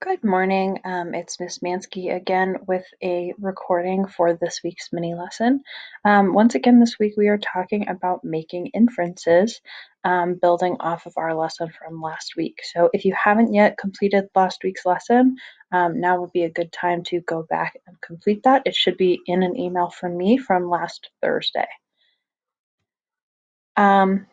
Good morning. It's Miss Mansky again with a recording for this week's mini lesson. Once again, this week we are talking about making inferences, building off of our lesson from last week. So if you haven't yet completed last week's lesson, now would be a good time to go back and complete that. It should be in an email from me from last Thursday. Um,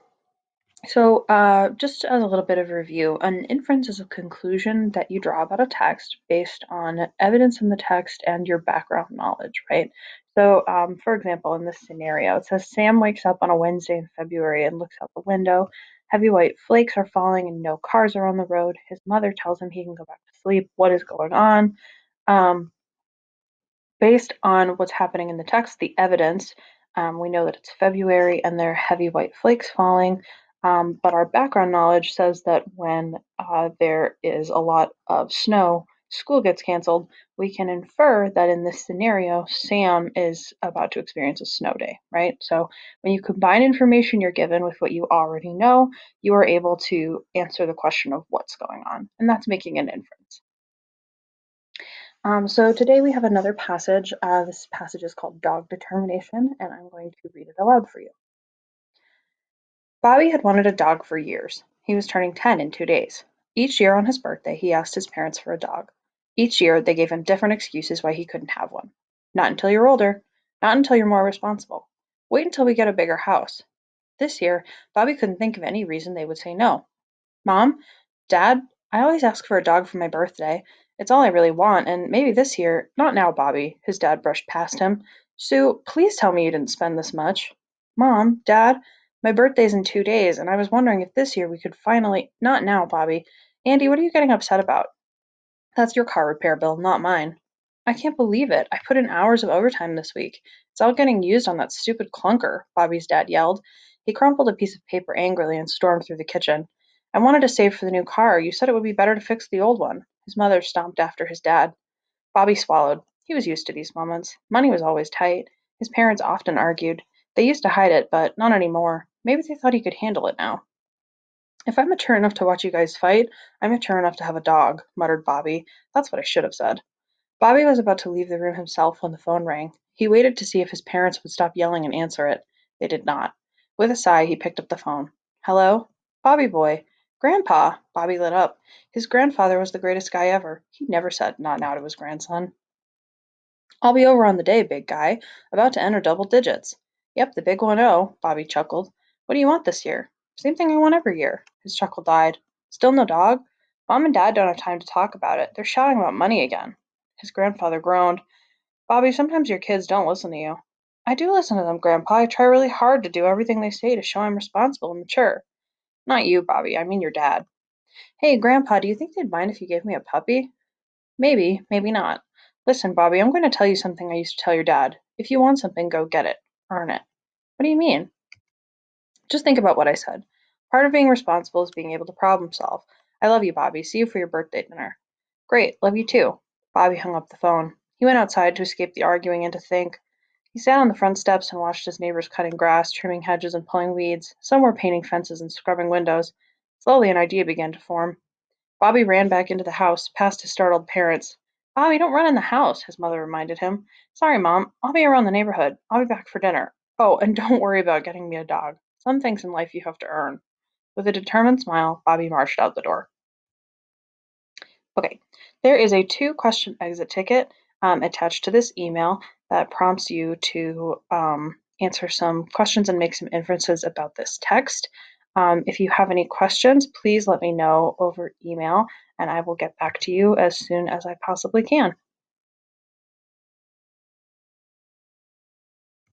just as a little bit of review, an inference is a conclusion that you draw about a text based on evidence in the text and your background knowledge, right? For example, in this scenario, it says Sam wakes up on a Wednesday in February and looks out the window. Heavy white flakes are falling and no cars are on the road. His mother tells him he can go back to sleep. What is going on? Um, Based on what's happening in the text, the evidence, we know that it's February and there are heavy white flakes falling, but our background knowledge says that when there is a lot of snow, school gets canceled. We can infer that in this scenario, Sam is about to experience a snow day, right? So when you combine information you're given with what you already know, you are able to answer the question of what's going on, and that's making an inference. So today we have another passage. This passage is called Dog Determination, and I'm going to read it aloud for you. Bobby had wanted a dog for years. He was turning 10 in 2 days. Each year on his birthday, he asked his parents for a dog. Each year, they gave him different excuses why he couldn't have one. Not until you're older. Not until you're more responsible. Wait until we get a bigger house. This year, Bobby couldn't think of any reason they would say no. Mom, Dad, I always ask for a dog for my birthday. It's all I really want, and maybe this year, not now, Bobby. His dad brushed past him. Sue, please tell me you didn't spend this much. Mom, Dad, my birthday's in 2 days, and I was wondering if this year we could finally. Not now, Bobby. Andy, what are you getting upset about? That's your car repair bill, not mine. I can't believe it. I put in hours of overtime this week. It's all getting used on that stupid clunker, Bobby's dad yelled. He crumpled a piece of paper angrily and stormed through the kitchen. I wanted to save for the new car. You said it would be better to fix the old one. His mother stomped after his dad. Bobby swallowed. He was used to these moments. Money was always tight. His parents often argued. They used to hide it, but not anymore. Maybe they thought he could handle it now. If I'm mature enough to watch you guys fight, I'm mature enough to have a dog, muttered Bobby. That's what I should have said. Bobby was about to leave the room himself when the phone rang. He waited to see if his parents would stop yelling and answer it. They did not. With a sigh, he picked up the phone. Hello? Bobby boy. Grandpa! Bobby lit up. His grandfather was the greatest guy ever. He never said not now to his grandson. I'll be over on the day, big guy. About to enter double digits. Yep, the big 1-0, Bobby chuckled. What do you want this year? Same thing I want every year. His chuckle died. Still no dog? Mom and Dad don't have time to talk about it. They're shouting about money again. His grandfather groaned. Bobby, sometimes your kids don't listen to you. I do listen to them, Grandpa. I try really hard to do everything they say to show I'm responsible and mature. Not you, Bobby. I mean your dad. Hey, Grandpa, do you think they'd mind if you gave me a puppy? Maybe, maybe not. Listen, Bobby, I'm going to tell you something I used to tell your dad. If you want something, go get it. Earn it. What do you mean? Just think about what I said. Part of being responsible is being able to problem solve. I love you, Bobby. See you for your birthday dinner. Great, love you too. Bobby hung up the phone. He went outside to escape the arguing and to think. He sat on the front steps and watched his neighbors cutting grass, trimming hedges, and pulling weeds. Some were painting fences and scrubbing windows. Slowly, an idea began to form. Bobby ran back into the house, past his startled parents. Bobby, don't run in the house, his mother reminded him. Sorry, Mom. I'll be around the neighborhood. I'll be back for dinner. Oh, and don't worry about getting me a dog. Some things in life you have to earn. With a determined smile, Bobby marched out the door. Okay, there is a 2-question exit ticket attached to this email that prompts you to answer some questions and make some inferences about this text. If you have any questions, please let me know over email and I will get back to you as soon as I possibly can.